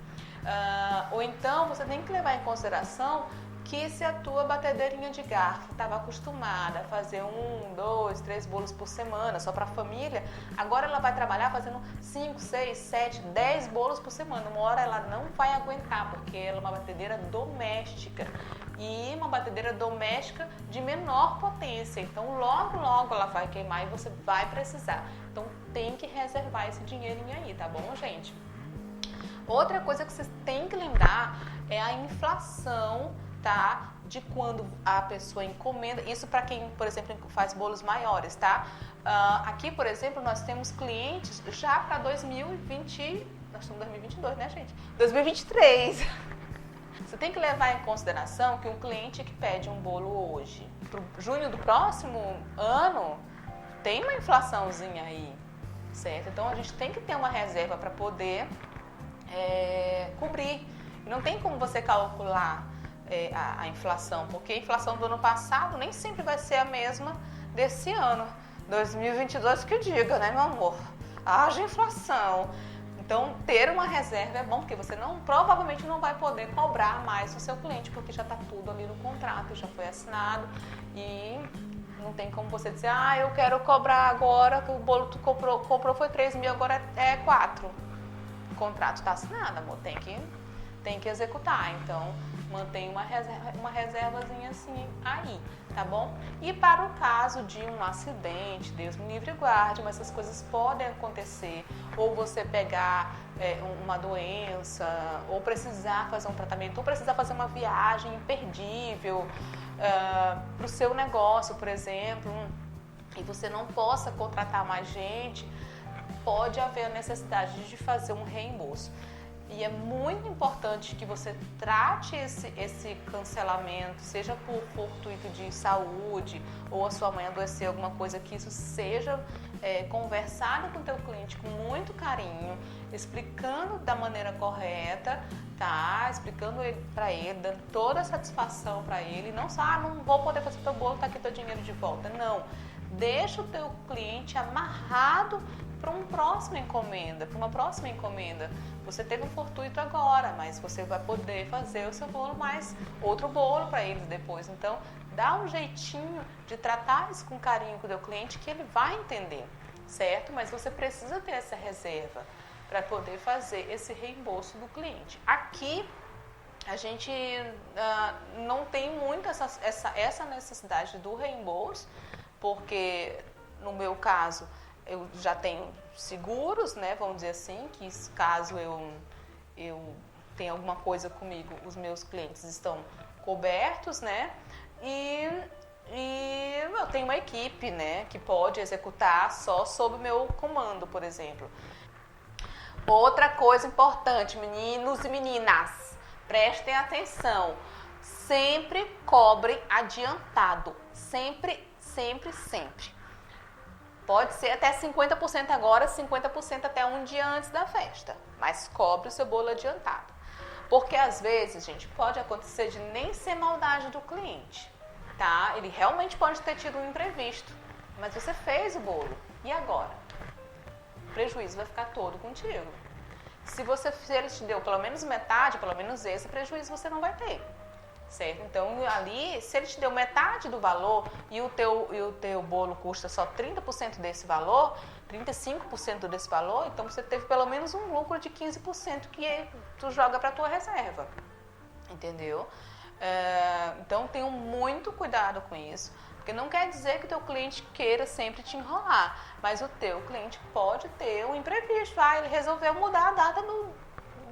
Ou então você tem que levar em consideração que se a tua batedeirinha de garfo estava acostumada a fazer 1, 2, 3 bolos por semana só para a família, agora ela vai trabalhar fazendo 5, 6, 7, 10 bolos por semana. Uma hora ela não vai aguentar, porque ela é uma batedeira doméstica e uma batedeira doméstica de menor potência. Então logo, logo ela vai queimar e você vai precisar. Então tem que reservar esse dinheirinho aí, tá bom, gente? Outra coisa que vocês têm que lembrar é a inflação, tá? De quando a pessoa encomenda, isso para quem, por exemplo, faz bolos maiores, tá? Aqui, por exemplo, nós temos clientes já para 2020, nós estamos em 2022, né, gente? 2023. Você tem que levar em consideração que um cliente que pede um bolo hoje, para junho do próximo ano, tem uma inflaçãozinha aí, certo? Então a gente tem que ter uma reserva para poder cobrir. Não tem como você calcular a inflação, porque a inflação do ano passado nem sempre vai ser a mesma desse ano. 2022 que diga, né, meu amor? Haja inflação. Então, ter uma reserva é bom, porque você provavelmente não vai poder cobrar mais do seu cliente, porque já está tudo ali no contrato, já foi assinado e não tem como você dizer, eu quero cobrar agora, que o bolo tu comprou foi 3 mil, agora é 4. O contrato está assinado, amor, tem que executar. Então, mantém uma reservazinha assim aí, tá bom? E para o caso de um acidente, Deus me livre e guarde, mas essas coisas podem acontecer, ou você pegar uma doença, ou precisar fazer um tratamento, ou precisar fazer uma viagem imperdível para o seu negócio, por exemplo, e você não possa contratar mais gente, pode haver a necessidade de fazer um reembolso. E é muito importante que você trate esse cancelamento, seja por fortuito de saúde ou a sua mãe adoecer, alguma coisa, que isso seja conversado com o teu cliente com muito carinho, explicando da maneira correta, tá? Explicando para ele, dando toda a satisfação para ele, não só, não vou poder fazer teu bolo, tá aqui teu dinheiro de volta. Não, deixa o teu cliente amarrado para uma próxima encomenda, Você teve um fortuito agora, mas você vai poder fazer o seu bolo, mais outro bolo para eles depois. Então, dá um jeitinho de tratar isso com carinho com o teu cliente, que ele vai entender, certo? Mas você precisa ter essa reserva para poder fazer esse reembolso do cliente. Aqui, a gente não tem muito essa necessidade do reembolso, porque no meu caso eu já tenho seguros, né, vamos dizer assim, que caso eu tenha alguma coisa comigo, os meus clientes estão cobertos, né, e eu tenho uma equipe, né, que pode executar só sob o meu comando, por exemplo. Outra coisa importante, meninos e meninas, prestem atenção, sempre cobre adiantado, sempre, sempre, sempre. Pode ser até 50% agora, 50% até um dia antes da festa, mas cobre o seu bolo adiantado. Porque às vezes, gente, pode acontecer de nem ser maldade do cliente, tá? Ele realmente pode ter tido um imprevisto, mas você fez o bolo, e agora? O prejuízo vai ficar todo contigo. Se ele te deu pelo menos metade, pelo menos esse prejuízo você não vai ter, certo? Então ali, se ele te deu metade do valor e o teu bolo custa só 30% desse valor, 35% desse valor, então você teve pelo menos um lucro de 15% que tu joga para tua reserva, entendeu? Então tenham muito cuidado com isso. Porque não quer dizer que o teu cliente queira sempre te enrolar, mas o teu cliente pode ter um imprevisto. Ele resolveu mudar a data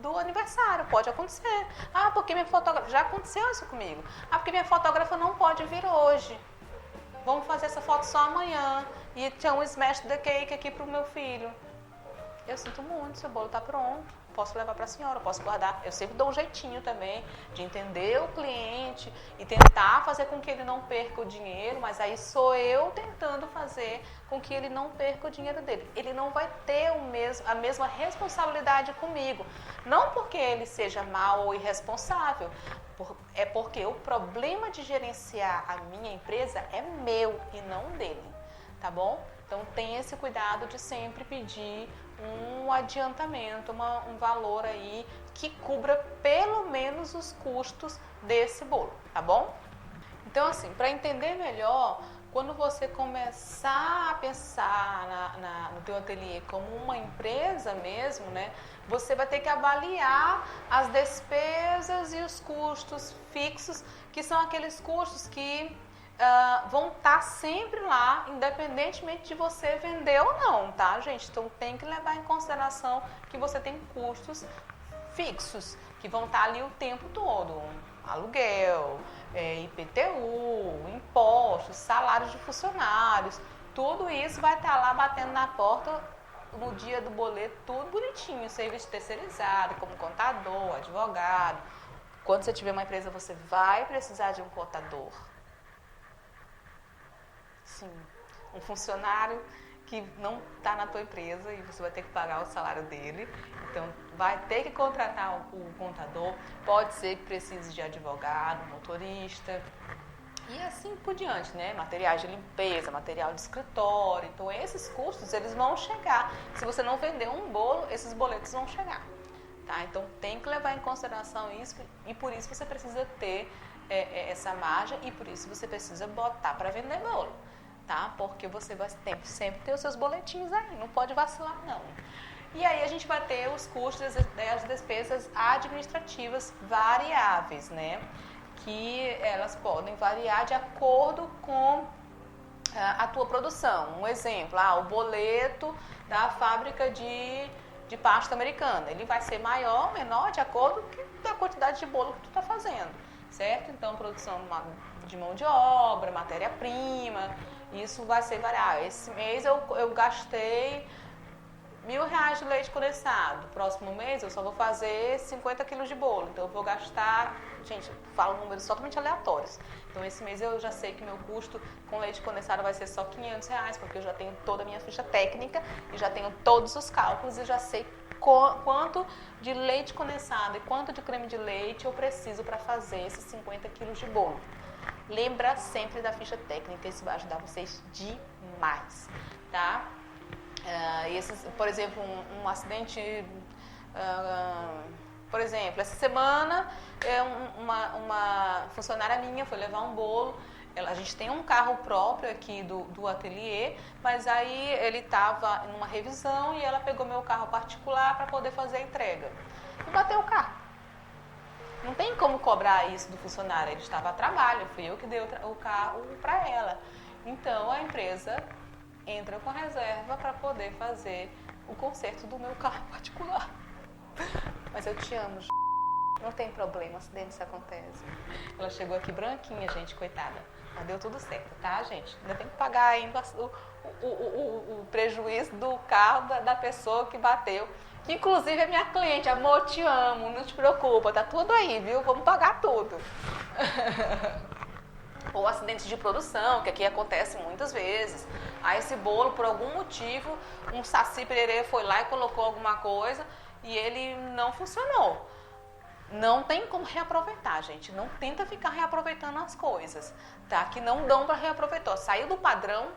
do aniversário, pode acontecer. Porque minha fotógrafa... Já aconteceu isso comigo. Porque minha fotógrafa não pode vir hoje. Vamos fazer essa foto só amanhã. E tinha um smash the cake aqui pro meu filho. Eu sinto muito, seu bolo tá pronto. Posso levar para a senhora, posso guardar. Eu sempre dou um jeitinho também de entender o cliente e tentar fazer com que ele não perca o dinheiro, mas aí sou eu tentando fazer com que ele não perca o dinheiro dele. Ele não vai ter a mesma responsabilidade comigo. Não porque ele seja mau ou irresponsável, é porque o problema de gerenciar a minha empresa é meu e não dele, tá bom? Então tenha esse cuidado de sempre pedir um adiantamento, um valor aí que cubra pelo menos os custos desse bolo, tá bom? Então assim, para entender melhor, quando você começar a pensar no teu ateliê como uma empresa mesmo, né, você vai ter que avaliar as despesas e os custos fixos, que são aqueles custos que vão estar sempre lá, independentemente de você vender ou não, tá, gente? Então tem que levar em consideração que você tem custos fixos, que vão estar ali o tempo todo. Aluguel, IPTU, impostos, salários de funcionários, tudo isso vai estar lá batendo na porta no dia do boleto, tudo bonitinho, serviço terceirizado, como contador, advogado. Quando você tiver uma empresa, você vai precisar de um contador. Sim, um funcionário que não está na tua empresa e você vai ter que pagar o salário dele. Então, vai ter que contratar o contador. Pode ser que precise de advogado, motorista e assim por diante, né? Materiais de limpeza, material de escritório. Então, esses custos, eles vão chegar. Se você não vender um bolo, esses boletos vão chegar, tá? Então, tem que levar em consideração isso e por isso você precisa ter essa margem e por isso você precisa botar para vender bolo. Tá? Porque você vai sempre ter os seus boletins aí, não pode vacilar não. E aí a gente vai ter os custos, as despesas administrativas variáveis, né? Que elas podem variar de acordo com a tua produção. Um exemplo, o boleto da fábrica de pasta americana, ele vai ser maior ou menor de acordo com a quantidade de bolo que tu está fazendo, certo? Então, produção de mão de obra, matéria-prima, isso vai ser variável. Esse mês eu gastei R$1.000 de leite condensado. Próximo mês eu só vou fazer 50 quilos de bolo. Então eu vou gastar, gente, falo números totalmente aleatórios. Então esse mês eu já sei que meu custo com leite condensado vai ser só R$500, porque eu já tenho toda a minha ficha técnica e já tenho todos os cálculos e já sei quanto de leite condensado e quanto de creme de leite eu preciso para fazer esses 50 quilos de bolo. Lembra sempre da ficha técnica, isso vai ajudar vocês demais, tá? Por exemplo, um acidente, por exemplo, essa semana uma funcionária minha foi levar um bolo. A gente tem um carro próprio aqui do ateliê, mas aí ele estava numa revisão e ela pegou meu carro particular para poder fazer a entrega. E bateu o carro. Não tem como cobrar isso do funcionário, ele estava a trabalho, fui eu que dei o carro para ela. Então a empresa entra com reserva para poder fazer o conserto do meu carro particular. Mas eu te amo, não tem problema, acidentes acontecem. Ela chegou aqui branquinha, gente, coitada. Mas deu tudo certo, tá, gente? Ainda tem que pagar ainda o prejuízo do carro da pessoa que bateu. Que inclusive é minha cliente. Amor, te amo, não te preocupa, tá tudo aí, viu? Vamos pagar tudo. Ou acidentes de produção, que aqui acontece muitas vezes. Aí esse bolo, por algum motivo, um saci pererê foi lá e colocou alguma coisa e ele não funcionou. Não tem como reaproveitar, gente. Não tenta ficar reaproveitando as coisas, tá? Que não dão para reaproveitar. Saiu do padrão,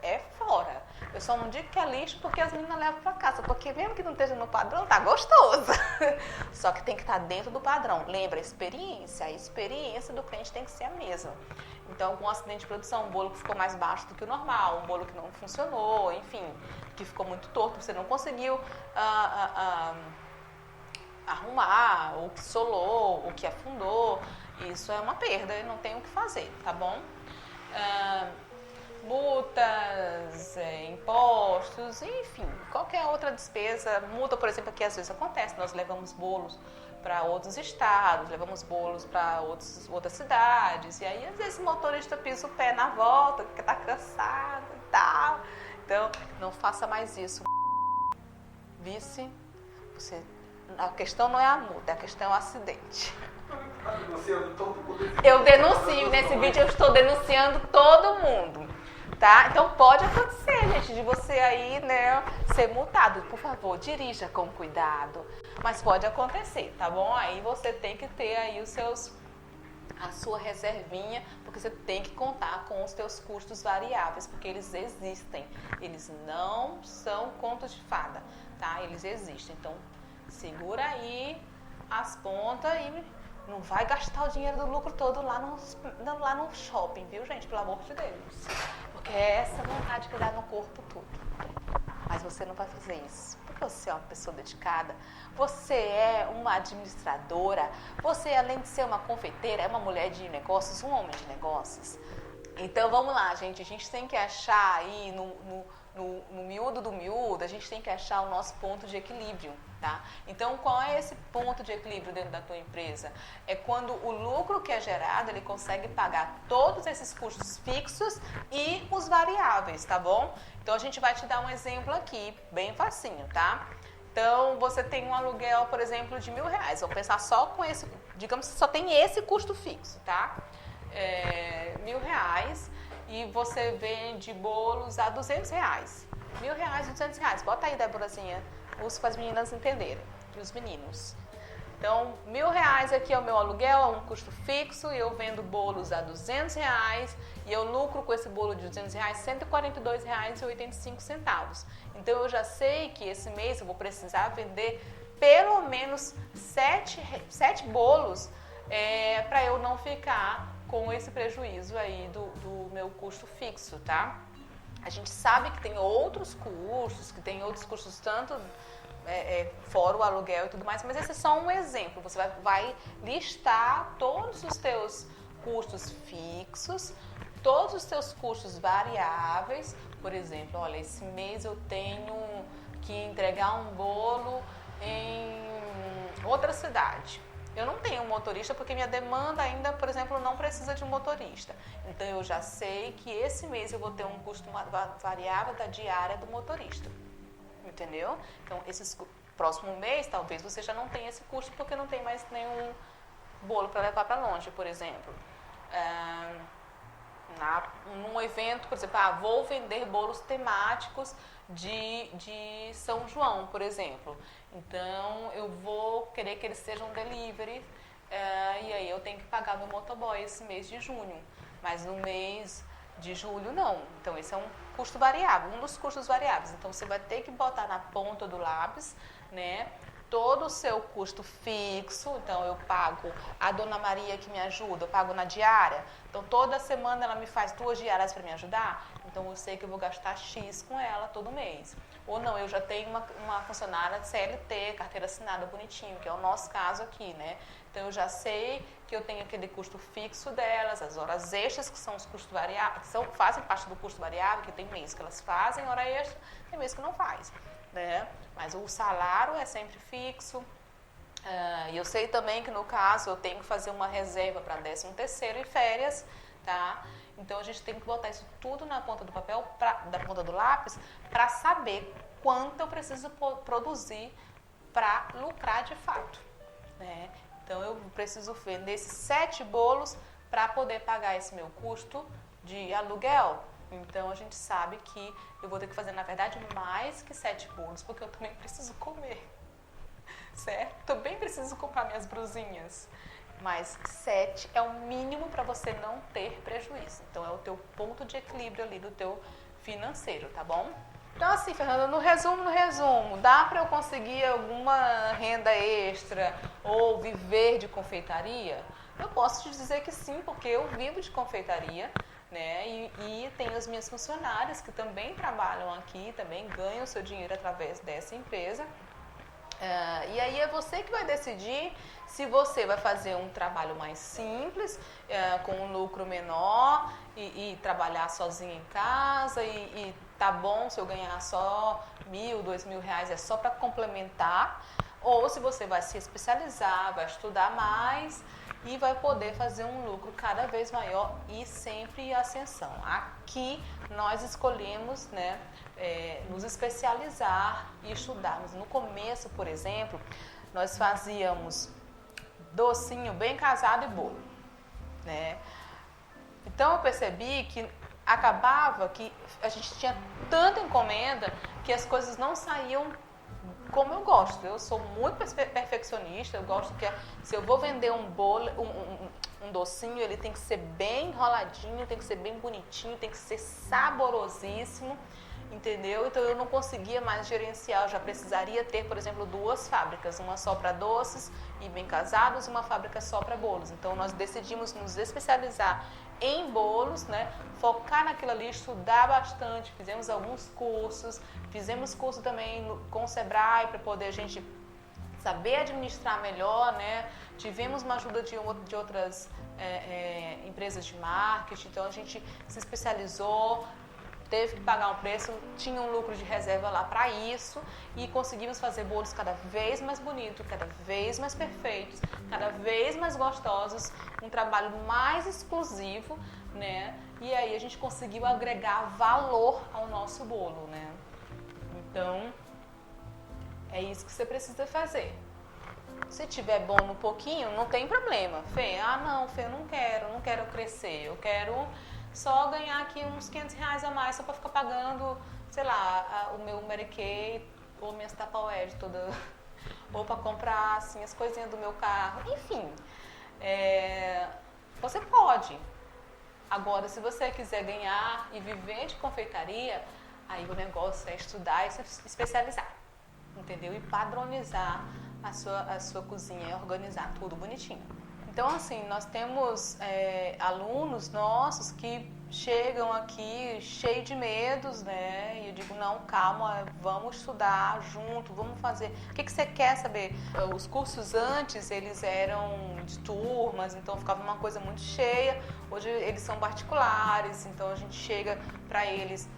é fora. Eu só não digo que é lixo porque as meninas levam para casa. Porque mesmo que não esteja no padrão, tá gostoso. Só que tem que estar dentro do padrão. Lembra, a experiência do cliente tem que ser a mesma. Então, algum acidente de produção, um bolo que ficou mais baixo do que o normal, um bolo que não funcionou, enfim, que ficou muito torto, você não conseguiu arrumar, ou que solou, ou que afundou, isso é uma perda e não tem o que fazer, tá bom? Multas, impostos, enfim, qualquer outra despesa, multa, por exemplo, aqui às vezes acontece, nós levamos bolos para outros estados, levamos bolos para outras cidades, e aí às vezes o motorista pisa o pé na volta, porque tá cansado e tal, então não faça mais isso. Vice, a questão não é a multa, a questão é o acidente. Eu denuncio, nesse vídeo eu estou denunciando todo mundo, tá? Então pode acontecer, gente, de você aí, né, ser multado. Por favor, dirija com cuidado, mas pode acontecer, tá bom? Aí você tem que ter aí a sua reservinha, porque você tem que contar com os teus custos variáveis, porque eles existem, eles não são contos de fada, tá? Eles existem, então segura aí as pontas e não vai gastar o dinheiro do lucro todo lá no shopping, viu, gente? Pelo amor de Deus. Porque é essa vontade que dá no corpo tudo. Mas você não vai fazer isso. Porque você é uma pessoa dedicada, você é uma administradora, você, além de ser uma confeiteira, é uma mulher de negócios, um homem de negócios. Então, vamos lá, gente. A gente tem que achar aí, no miúdo do miúdo, a gente tem que achar o nosso ponto de equilíbrio, tá? Então, qual é esse ponto de equilíbrio dentro da tua empresa? É quando o lucro que é gerado, ele consegue pagar todos esses custos fixos e os variáveis, tá bom? Então, a gente vai te dar um exemplo aqui, bem facinho, tá? Então, você tem um aluguel, por exemplo, de R$1.000. Vamos pensar só com esse, digamos que só tem esse custo fixo, tá? R$1.000 e você vende bolos a R$200. R$1.000 e R$200. Bota aí, Deborazinha, uso para as meninas entenderem, e os meninos. Então, R$1.000 aqui é o meu aluguel, é um custo fixo, e eu vendo bolos a R$200 e eu lucro com esse bolo de R$200 R$142,85. Então, eu já sei que esse mês eu vou precisar vender pelo menos 7 bolos para eu não ficar com esse prejuízo aí do meu custo fixo, tá? A gente sabe que tem outros custos, tanto fora o aluguel e tudo mais, mas esse é só um exemplo. Você vai listar todos os teus custos fixos, todos os teus custos variáveis. Por exemplo, olha, esse mês eu tenho que entregar um bolo em outra cidade. Eu não tenho um motorista porque minha demanda ainda, por exemplo, não precisa de um motorista. Então, eu já sei que esse mês eu vou ter um custo variável da diária do motorista. Entendeu? Então, próximo mês, talvez você já não tenha esse custo porque não tem mais nenhum bolo para levar para longe, por exemplo. Num evento, por exemplo, vou vender bolos temáticos de São João, por exemplo. Então, eu vou querer que eles sejam delivery e aí eu tenho que pagar meu motoboy esse mês de junho. Mas no mês de julho, não. Então, esse é um custo variável, um dos custos variáveis. Então, você vai ter que botar na ponta do lápis, né, todo o seu custo fixo. Então, eu pago a Dona Maria que me ajuda, eu pago na diária. Então, toda semana ela me faz 2 diárias para me ajudar. Então, eu sei que eu vou gastar X com ela todo mês. Ou não, eu já tenho uma funcionária de CLT, carteira assinada bonitinho, que é o nosso caso aqui, né? Então eu já sei que eu tenho aquele custo fixo delas, as horas extras que são os custos variáveis, que fazem parte do custo variável, que tem mês que elas fazem hora extra, tem mês que não faz, né? Mas o salário é sempre fixo. E eu sei também que no caso eu tenho que fazer uma reserva para 13º e férias, tá? Então a gente tem que botar isso tudo na ponta do papel, da ponta do lápis, para saber quanto eu preciso produzir para lucrar de fato, né? Então eu preciso vender esses 7 bolos para poder pagar esse meu custo de aluguel. Então a gente sabe que eu vou ter que fazer, na verdade, mais que 7 bolos, porque eu também preciso comer, certo? Também preciso comprar minhas brusinhas. Mas 7 é o mínimo para você não ter prejuízo. Então é o teu ponto de equilíbrio ali do teu financeiro, tá bom? Então assim, Fernanda, no resumo, dá para eu conseguir alguma renda extra ou viver de confeitaria? Eu posso te dizer que sim, porque eu vivo de confeitaria, né? E tenho as minhas funcionárias que também trabalham aqui, também ganham seu dinheiro através dessa empresa. E aí é você que vai decidir se você vai fazer um trabalho mais simples, com um lucro menor e trabalhar sozinho em casa e tá bom se eu ganhar só R$1.000, R$2.000, é só para complementar, ou se você vai se especializar, vai estudar mais e vai poder fazer um lucro cada vez maior e sempre em ascensão. Aqui nós escolhemos, né, nos especializar e estudarmos. No começo, por exemplo, nós fazíamos docinho bem casado e bolo, né? Então eu percebi que acabava que a gente tinha tanta encomenda que as coisas não saíam como eu gosto. Eu sou muito perfeccionista, eu gosto que se eu vou vender um bolo, um docinho, ele tem que ser bem enroladinho, tem que ser bem bonitinho, tem que ser saborosíssimo, entendeu? Então eu não conseguia mais gerenciar, eu já precisaria ter, por exemplo, 2 fábricas, uma só para doces e bem casados e uma fábrica só para bolos. Então nós decidimos nos especializar em bolos, né? Focar naquilo ali, estudar bastante, fizemos alguns cursos, fizemos curso também com o Sebrae para poder a gente saber administrar melhor, né? Tivemos uma ajuda de outras empresas de marketing, então a gente se especializou, teve que pagar um preço, tinha um lucro de reserva lá para isso e conseguimos fazer bolos cada vez mais bonitos, cada vez mais perfeitos, cada vez mais gostosos, um trabalho mais exclusivo, né? E aí a gente conseguiu agregar valor ao nosso bolo, né? Então, é isso que você precisa fazer. Se tiver bom no pouquinho, não tem problema. Fê, não, Fê, eu não quero crescer, eu quero só ganhar aqui uns R$500 a mais só para ficar pagando, sei lá, o meu Mary Kay ou minhas Tupperware toda, ou para comprar assim, as coisinhas do meu carro, enfim. Você pode. Agora, se você quiser ganhar e viver de confeitaria, aí o negócio é estudar e se especializar, entendeu? E padronizar a sua cozinha e organizar tudo bonitinho. Então, assim, nós temos alunos nossos que chegam aqui cheios de medos, né? E eu digo, não, calma, vamos estudar junto, vamos fazer. O que você quer saber? Os cursos antes, eles eram de turmas, então ficava uma coisa muito cheia. Hoje eles são particulares, então a gente chega para eles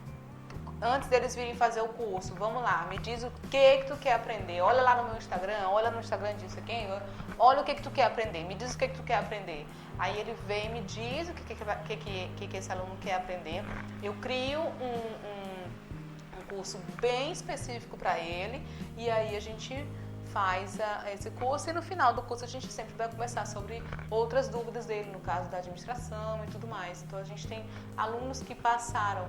antes deles virem fazer o curso, vamos lá, me diz o que tu quer aprender, olha lá no meu Instagram, olha no Instagram disso aqui, olha o que tu quer aprender, me diz o que tu quer aprender. Aí ele vem e me diz o que esse aluno quer aprender, eu crio um curso bem específico para ele e aí a gente faz esse curso e no final do curso a gente sempre vai conversar sobre outras dúvidas dele, no caso da administração e tudo mais. Então a gente tem alunos que passaram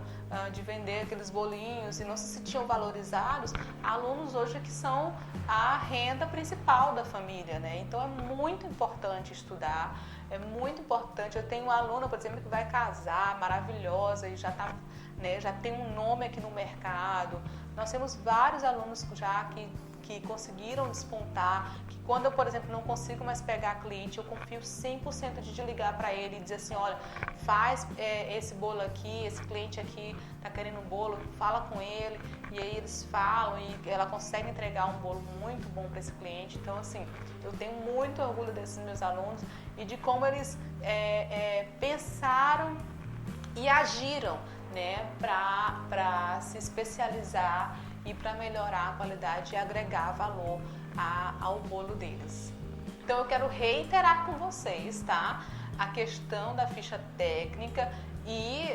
de vender aqueles bolinhos e não se sentiam valorizados, alunos hoje que são a renda principal da família, né? Então é muito importante estudar, é muito importante. Eu tenho uma aluna, por exemplo, que vai casar, maravilhosa e já tá, né, já tem um nome aqui no mercado. Nós temos vários alunos já que que conseguiram despontar, que quando eu, por exemplo, não consigo mais pegar cliente, eu confio 100% de ligar para ele e dizer assim, olha, faz esse bolo aqui, esse cliente aqui tá querendo um bolo, fala com ele, e aí eles falam e ela consegue entregar um bolo muito bom para esse cliente. Então, assim, eu tenho muito orgulho desses meus alunos e de como eles pensaram e agiram, né, para se especializar e para melhorar a qualidade e agregar valor ao bolo deles. Então eu quero reiterar com vocês, tá, a questão da ficha técnica e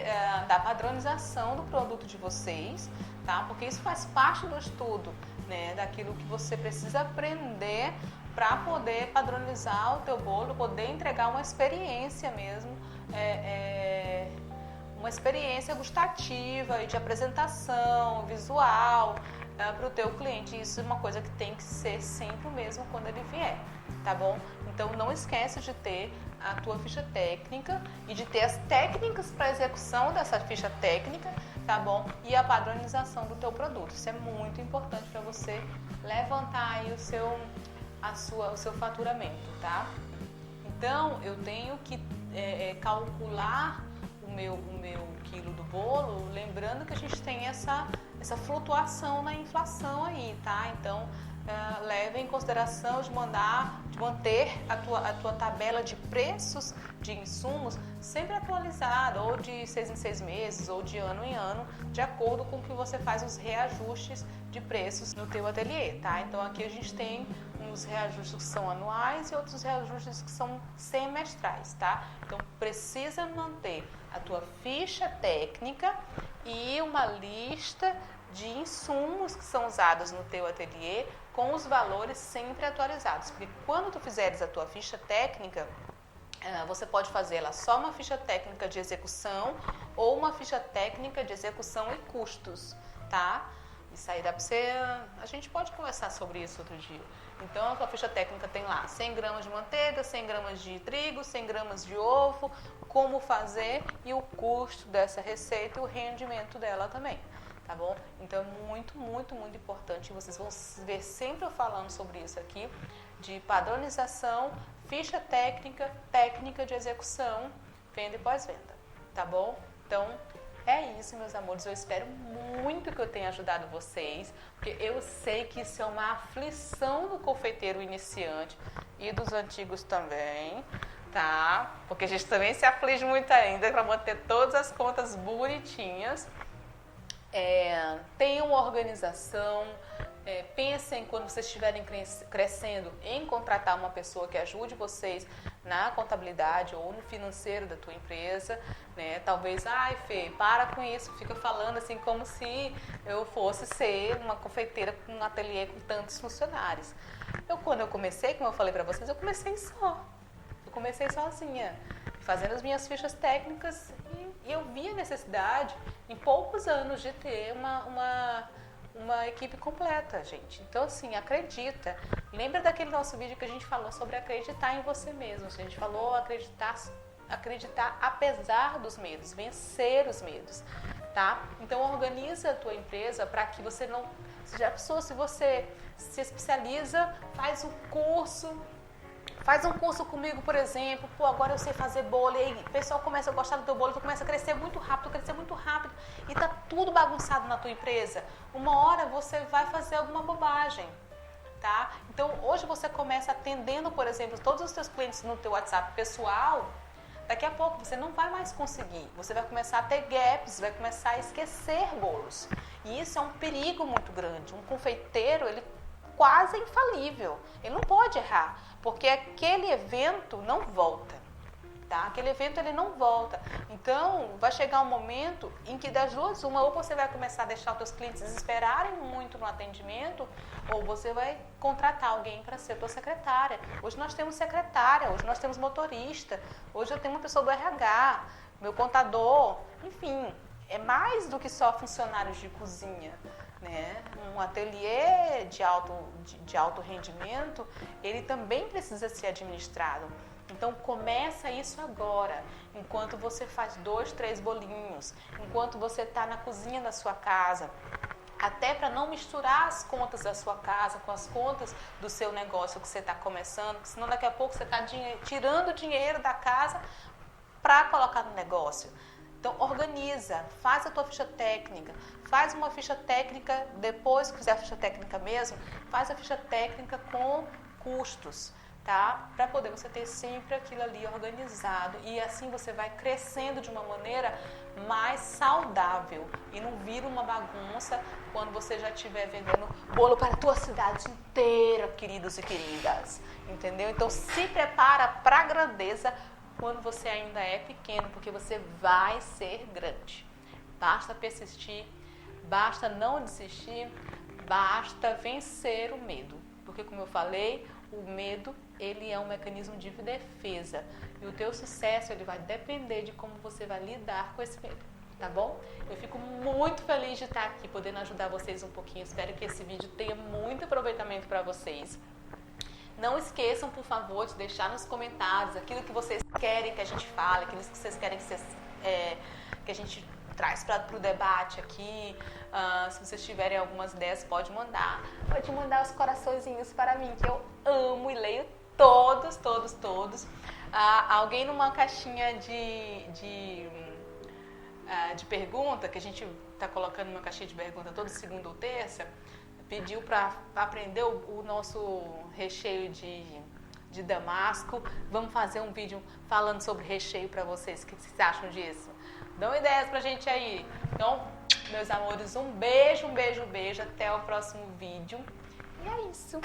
da padronização do produto de vocês, tá, porque isso faz parte do estudo, né, daquilo que você precisa aprender para poder padronizar o teu bolo, poder entregar uma experiência mesmo, uma experiência gustativa e de apresentação, visual para o teu cliente. Isso é uma coisa que tem que ser sempre o mesmo quando ele vier, tá bom? Então não esquece de ter a tua ficha técnica e de ter as técnicas para execução dessa ficha técnica, tá bom? E a padronização do teu produto. Isso é muito importante para você levantar aí o seu faturamento, tá? Então eu tenho que calcular o meu quilo do bolo, lembrando que a gente tem essa flutuação na inflação aí, tá? Então, leve em consideração de manter a tua tabela de preços de insumos sempre atualizada, ou de 6 em 6 meses, ou de ano em ano, de acordo com que você faz os reajustes de preços no teu ateliê, tá? Então, aqui a gente tem uns reajustes que são anuais e outros reajustes que são semestrais, tá? Então, precisa manter a tua ficha técnica e uma lista de insumos que são usados no teu ateliê com os valores sempre atualizados, porque quando tu fizeres a tua ficha técnica, você pode fazer ela só uma ficha técnica de execução ou uma ficha técnica de execução e custos, tá? Isso aí dá pra você... A gente pode conversar sobre isso outro dia. Então, a tua ficha técnica tem lá 100 gramas de manteiga, 100 gramas de trigo, 100 gramas de ovo, como fazer e o custo dessa receita e o rendimento dela também, tá bom? Então, é muito, muito, muito importante. Vocês vão ver sempre eu falando sobre isso aqui, de padronização, ficha técnica, técnica de execução, venda e pós-venda, tá bom? Então, é isso, meus amores. Eu espero muito que eu tenha ajudado vocês, porque eu sei que isso é uma aflição do confeiteiro iniciante e dos antigos também, tá? Porque a gente também se aflige muito ainda para manter todas as contas bonitinhas. Tenham uma organização. Pensem, quando vocês estiverem crescendo, em contratar uma pessoa que ajude vocês na contabilidade ou no financeiro da tua empresa, né? Talvez, ai Fê, para com isso, fica falando assim como se eu fosse ser uma confeiteira com um ateliê com tantos funcionários. Quando eu comecei, como eu falei para vocês, eu comecei sozinha, fazendo as minhas fichas técnicas e eu vi a necessidade, em poucos anos, de ter uma equipe completa, gente. Então, assim, acredita. Lembra daquele nosso vídeo que a gente falou sobre acreditar em você mesmo. A gente falou acreditar apesar dos medos, vencer os medos, tá? Então, organiza a tua empresa para que você não... Já pensou, se você se especializa, faz um curso comigo, por exemplo, agora eu sei fazer bolo, e aí o pessoal começa a gostar do teu bolo, tu começa a crescer muito rápido, e tá tudo bagunçado na tua empresa. Uma hora você vai fazer alguma bobagem, tá? Então, hoje você começa atendendo, por exemplo, todos os teus clientes no teu WhatsApp pessoal, daqui a pouco você não vai mais conseguir, você vai começar a ter gaps, vai começar a esquecer bolos. E isso é um perigo muito grande. Um confeiteiro, ele quase é infalível, ele não pode errar, porque aquele evento não volta, tá? Aquele evento ele não volta. Então, vai chegar um momento em que das duas uma, ou você vai começar a deixar os teus clientes esperarem muito no atendimento, ou você vai contratar alguém para ser tua secretária. Hoje nós temos secretária, hoje nós temos motorista, hoje eu tenho uma pessoa do RH, meu contador, enfim, é mais do que só funcionários de cozinha, né? Um ateliê de alto rendimento, ele também precisa ser administrado. Então começa isso agora, enquanto você faz 2, 3 bolinhos, enquanto você está na cozinha da sua casa. até para não misturar as contas da sua casa com as contas do seu negócio que você está começando, porque senão daqui a pouco você está tirando dinheiro da casa para colocar no negócio. Então, organiza, faz a tua ficha técnica, faz uma ficha técnica, depois que fizer a ficha técnica mesmo, faz a ficha técnica com custos, tá? Para poder você ter sempre aquilo ali organizado e assim você vai crescendo de uma maneira mais saudável e não vira uma bagunça quando você já estiver vendendo bolo para a tua cidade inteira, queridos e queridas, entendeu? Então, se prepara para a grandeza quando você ainda é pequeno, porque você vai ser grande. Basta persistir, basta não desistir, basta vencer o medo. Porque, como eu falei, o medo, ele é um mecanismo de defesa. E o teu sucesso, ele vai depender de como você vai lidar com esse medo, tá bom? Eu fico muito feliz de estar aqui, podendo ajudar vocês um pouquinho. Espero que esse vídeo tenha muito aproveitamento para vocês. Não esqueçam, por favor, de deixar nos comentários aquilo que vocês querem que a gente fale, aquilo que vocês querem que a gente traz para o debate aqui. Se vocês tiverem algumas ideias, pode mandar. Pode mandar os coraçõezinhos para mim, que eu amo e leio todos, todos, todos. Alguém numa caixinha de pergunta, que a gente está colocando uma caixinha de pergunta toda segunda ou terça, pediu para aprender o nosso recheio de damasco. Vamos fazer um vídeo falando sobre recheio para vocês. O que vocês acham disso? Dão ideias pra gente aí. Então, meus amores, um beijo, um beijo, um beijo. Até o próximo vídeo. E é isso.